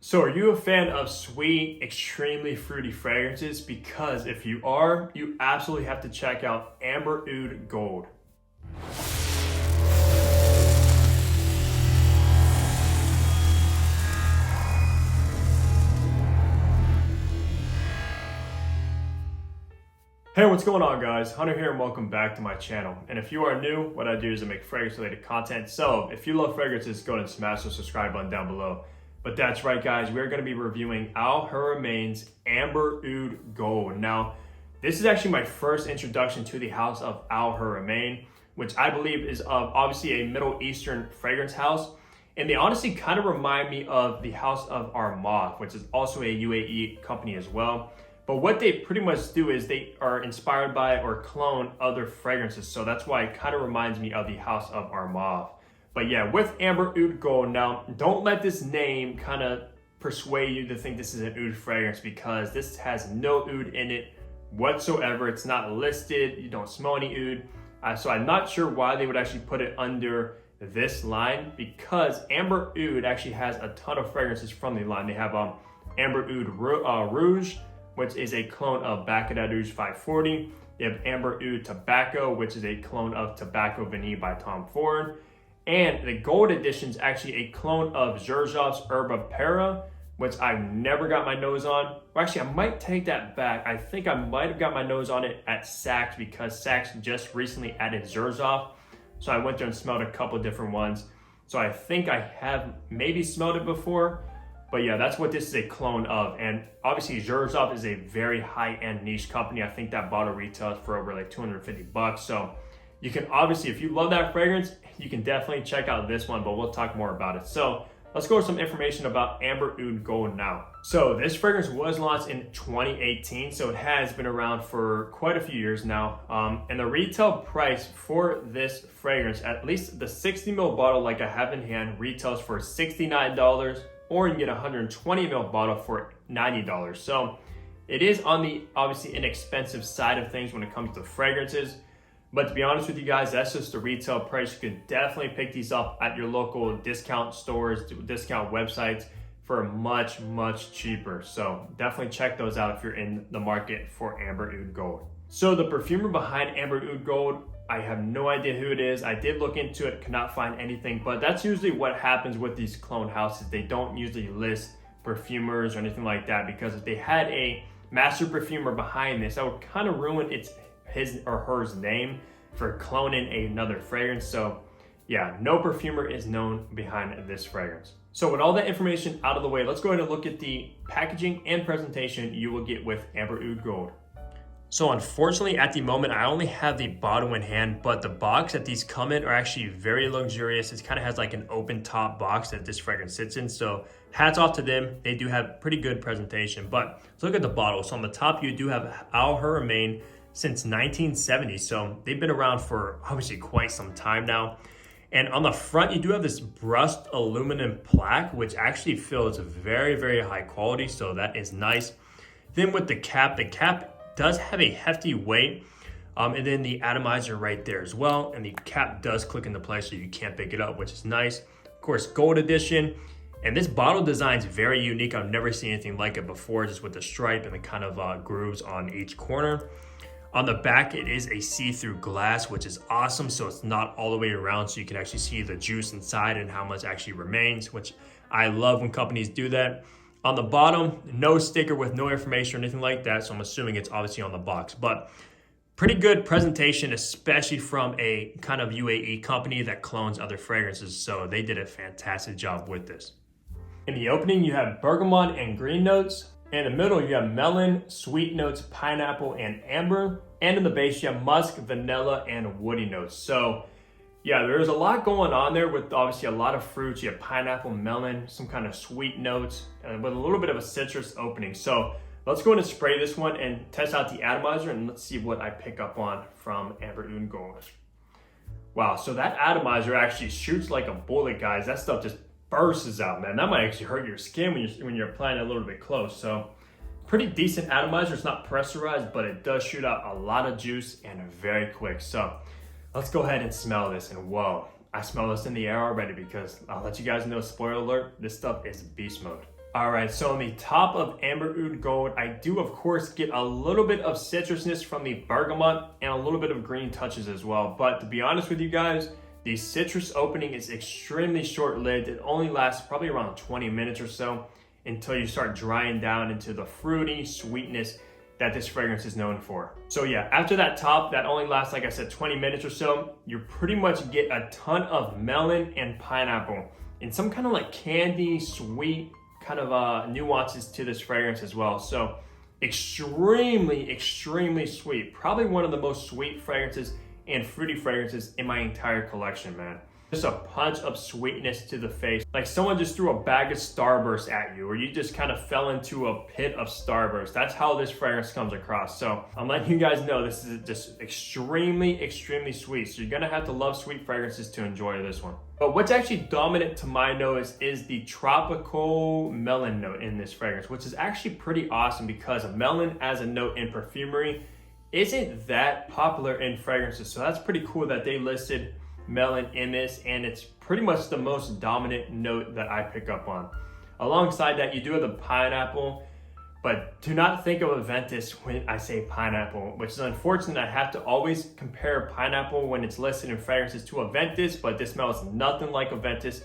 So are you a fan of sweet, extremely fruity fragrances? Because if you are, you absolutely have to check out Amber Oud Gold. Hey, what's going on guys? Hunter here and welcome back to my channel. And if you are new, what I do is I make fragrance related content. So if you love fragrances, go ahead and smash the subscribe button down below. But that's right guys, we're gonna be reviewing Haramain's Amber Oud Gold. Now, this is actually my first introduction to the house of Haramain, which I believe is obviously a Middle Eastern fragrance house. And they honestly kind of remind me of the house of Armagh, which is also a UAE company as well. But what they pretty much do is they are inspired by or clone other fragrances. So that's why it kind of reminds me of the house of Armagh. But yeah, with Amber Oud Gold, now don't let this name kind of persuade you to think this is an oud fragrance, because this has no oud in it whatsoever. It's not listed, you don't smell any oud. So I'm not sure why they would actually put it under this line, because Amber Oud actually has a ton of fragrances from the line. They have Amber Oud Rouge, which is a clone of Baccarat Rouge 540. They have Amber Oud Tobacco, which is a clone of Tobacco Vanille by Tom Ford. And the gold edition is actually a clone of Xerjoff's Herb of Para, which I've never got my nose on. Well, actually, I might take that back. I think I might have got my nose on it at Saks, because Saks just recently added Xerjoff. So I went there and smelled a couple different ones. So I think I have maybe smelled it before. But yeah, that's what this is a clone of. And obviously Xerjoff is a very high-end niche company. I think that bottle retails for over like 250 bucks. So you can obviously, if you love that fragrance, you can definitely check out this one, but we'll talk more about it. So let's go over some information about Amber Oud Gold now. So this fragrance was launched in 2018, so it has been around for quite a few years now. And the retail price for this fragrance, at least the 60 ml bottle like I have in hand, retails for $69, or you can get a 120 ml bottle for $90. So it is on the obviously inexpensive side of things when it comes to fragrances. But to be honest with you guys, that's just the retail price. You can definitely pick these up at your local discount stores, discount websites for much, much cheaper. So definitely check those out if you're in the market for Amber Oud Gold. So the perfumer behind Amber Oud Gold, I have no idea who it is. I did look into it, could not find anything, but that's usually what happens with these clone houses. They don't usually list perfumers or anything like that, because if they had a master perfumer behind this, that would kind of ruin his or her name for cloning another fragrance. So yeah, no perfumer is known behind this fragrance. So with all that information out of the way, let's go ahead and look at the packaging and presentation you will get with Amber Oud Gold. So unfortunately at the moment, I only have the bottle in hand, but the box that these come in are actually very luxurious. It kind of has like an open top box that this fragrance sits in. So hats off to them. They do have pretty good presentation, but let's look at the bottle. So on the top, you do have Haramain since 1970. So they've been around for obviously quite some time now. And on the front, you do have this brushed aluminum plaque, which actually feels very, very high quality. So that is nice. Then with the cap does have a hefty weight. And then the atomizer right there as well. And the cap does click into place so you can't pick it up, which is nice. Of course, gold edition. And this bottle design is very unique. I've never seen anything like it before, just with the stripe and the kind of grooves on each corner. On the back, it is a see-through glass, which is awesome. So it's not all the way around, so you can actually see the juice inside and how much actually remains, which I love when companies do that. On the bottom, no sticker with no information or anything like that. So I'm assuming it's obviously on the box, but pretty good presentation, especially from a kind of UAE company that clones other fragrances. So they did a fantastic job with this. In the opening, you have bergamot and green notes. In the middle, you have melon, sweet notes, pineapple, and amber. And in the base, you have musk, vanilla, and woody notes. So yeah, there's a lot going on there with obviously a lot of fruits. You have pineapple, melon, some kind of sweet notes, and with a little bit of a citrus opening. So let's go ahead and spray this one and test out the atomizer, and let's see what I pick up on from Amber Oud Gold. Wow, so that atomizer actually shoots like a bullet, guys. That stuff just bursts out, man. That might actually hurt your skin when you're applying it a little bit close. So pretty decent atomizer. It's not pressurized, but it does shoot out a lot of juice and very quick. So let's go ahead and smell this. And whoa, I smell this in the air already, because I'll let you guys know, spoiler alert, this stuff is beast mode. All right, so on the top of Amber Oud Gold, I do of course get a little bit of citrusness from the bergamot and a little bit of green touches as well. But to be honest with you guys, the citrus opening is extremely short-lived. It only lasts probably around 20 minutes or so until you start drying down into the fruity sweetness that this fragrance is known for. So yeah, after that top, that only lasts, like I said, 20 minutes or so, you pretty much get a ton of melon and pineapple and some kind of like candy, sweet, kind of nuances to this fragrance as well. So extremely, extremely sweet. Probably one of the most sweet fragrances and fruity fragrances in my entire collection, man. Just a punch of sweetness to the face. Like someone just threw a bag of Starburst at you, or you just kind of fell into a pit of Starburst. That's how this fragrance comes across. So I'm letting you guys know this is just extremely, extremely sweet. So you're gonna have to love sweet fragrances to enjoy this one. But what's actually dominant to my nose is the tropical melon note in this fragrance, which is actually pretty awesome because melon as a note in perfumery isn't that popular in fragrances. So that's pretty cool that they listed melon in this, and it's pretty much the most dominant note that I pick up on. Alongside that, you do have the pineapple, but do not think of aventus when I say pineapple, which is unfortunate. I have to always compare pineapple when it's listed in fragrances to aventus, but this smells nothing like aventus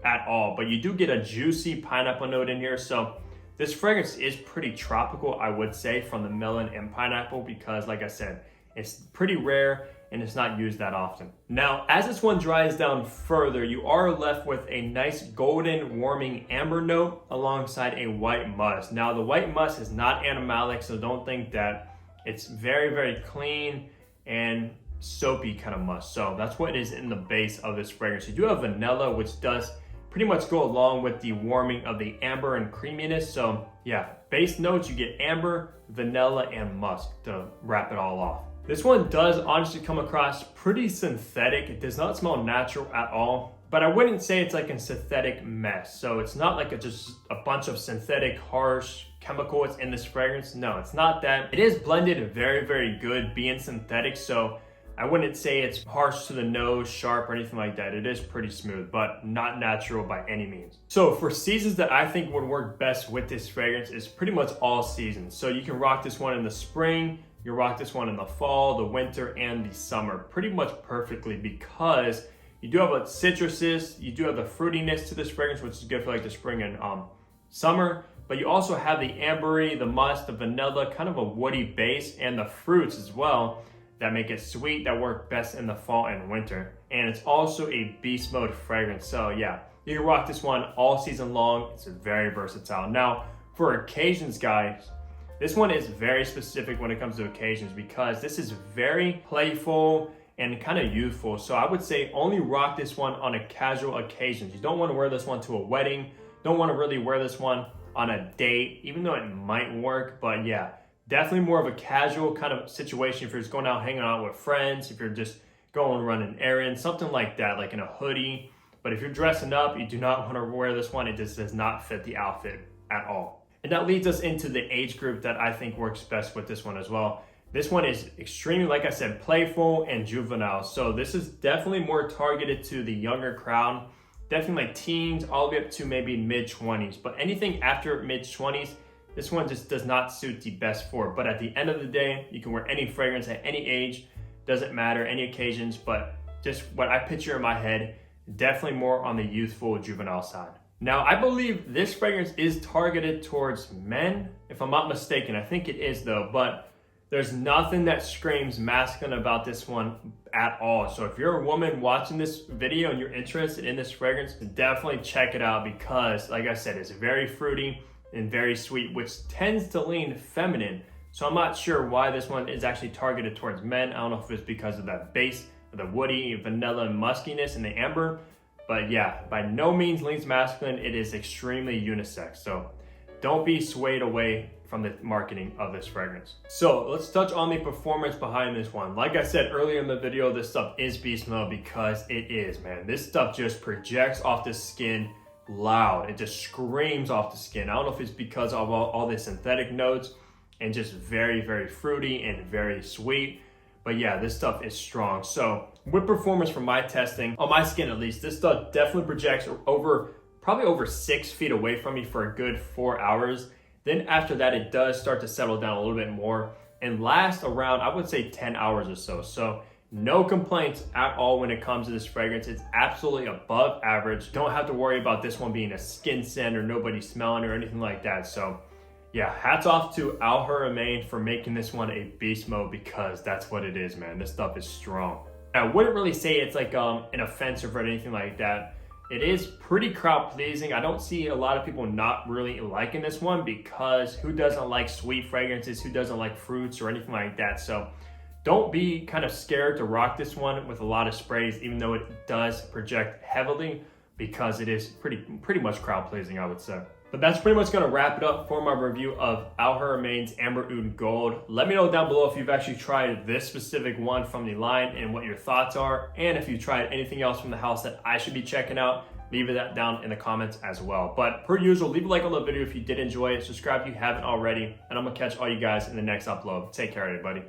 at all. But you do get a juicy pineapple note in here, so this fragrance is pretty tropical, I would say, from the melon and pineapple, because like I said, it's pretty rare and it's not used that often. Now, as this one dries down further, you are left with a nice golden warming amber note alongside a white musk. Now, the white musk is not animalic, so don't think that. It's very, very clean and soapy kind of musk. So that's what is in the base of this fragrance. You do have vanilla, which does pretty much go along with the warming of the amber and creaminess. So yeah, base notes, you get amber, vanilla, and musk to wrap it all off. This one does honestly come across pretty synthetic. It does not smell natural at all, but I wouldn't say it's like a synthetic mess. So it's not like just a bunch of synthetic, harsh chemicals in this fragrance. No, it's not that. It is blended very, very good being synthetic. So I wouldn't say it's harsh to the nose, sharp, or anything like that. It is pretty smooth, but not natural by any means. So for seasons that I think would work best with this fragrance is pretty much all seasons. So you can rock this one in the spring, you rock this one in the fall, the winter, and the summer pretty much perfectly, because you do have a citruses, you do have the fruitiness to this fragrance, which is good for like the spring and summer, but you also have the ambery, the musk, the vanilla, kind of a woody base, and the fruits as well that make it sweet, that work best in the fall and winter. And it's also a beast mode fragrance. So yeah, you can rock this one all season long. It's very versatile. Now, for occasions, guys, this one is very specific when it comes to occasions, because this is very playful and kind of youthful. So I would say only rock this one on a casual occasions. You don't want to wear this one to a wedding. Don't want to really wear this one on a date, even though it might work. But yeah, definitely more of a casual kind of situation if you're just going out hanging out with friends, if you're just going running errands, something like that, like in a hoodie. But if you're dressing up, you do not want to wear this one. It just does not fit the outfit at all. And that leads us into the age group that I think works best with this one as well. This one is extremely, like I said, playful and juvenile. So this is definitely more targeted to the younger crowd, definitely like teens all the way up to maybe mid-20s. But anything after mid-20s, this one just does not suit the best for. But at the end of the day, you can wear any fragrance at any age, doesn't matter, any occasions, but just what I picture in my head, definitely more on the youthful, juvenile side. Now, I believe this fragrance is targeted towards men, if I'm not mistaken. I think it is though, but there's nothing that screams masculine about this one at all. So if you're a woman watching this video and you're interested in this fragrance, definitely check it out, because like I said, it's very fruity and very sweet, which tends to lean feminine. So I'm not sure why this one is actually targeted towards men. I don't know if it's because of that base, the woody, vanilla, and muskiness, and the amber. But yeah, by no means leans masculine. It is extremely unisex. So don't be swayed away from the marketing of this fragrance. So let's touch on the performance behind this one. Like I said earlier in the video, this stuff is beast mode, because it is, man. This stuff just projects off the skin loud. It just screams off the skin. I don't know if it's because of all the synthetic notes and just very, very fruity and very sweet. But yeah, this stuff is strong. So with performance from my testing, on my skin at least, this stuff definitely projects over probably over 6 feet away from me for a good 4 hours. Then after that, it does start to settle down a little bit more and last around, I would say 10 hours or so. So no complaints at all when it comes to this fragrance. It's absolutely above average. Don't have to worry about this one being a skin scent or nobody smelling or anything like that. So yeah, hats off to Haramain for making this one a beast mode, because that's what it is, man. This stuff is strong. I wouldn't really say it's like an offensive or anything like that. It is pretty crowd pleasing. I don't see a lot of people not really liking this one, because who doesn't like sweet fragrances? Who doesn't like fruits or anything like that? So don't be kind of scared to rock this one with a lot of sprays, even though it does project heavily, because it is pretty much crowd pleasing, I would say. But that's pretty much gonna wrap it up for my review of Haramain's Amber Oud Gold. Let me know down below if you've actually tried this specific one from the line and what your thoughts are. And if you tried anything else from the house that I should be checking out, leave that down in the comments as well. But per usual, leave a like on the video if you did enjoy it. Subscribe if you haven't already. And I'm gonna catch all you guys in the next upload. Take care, everybody.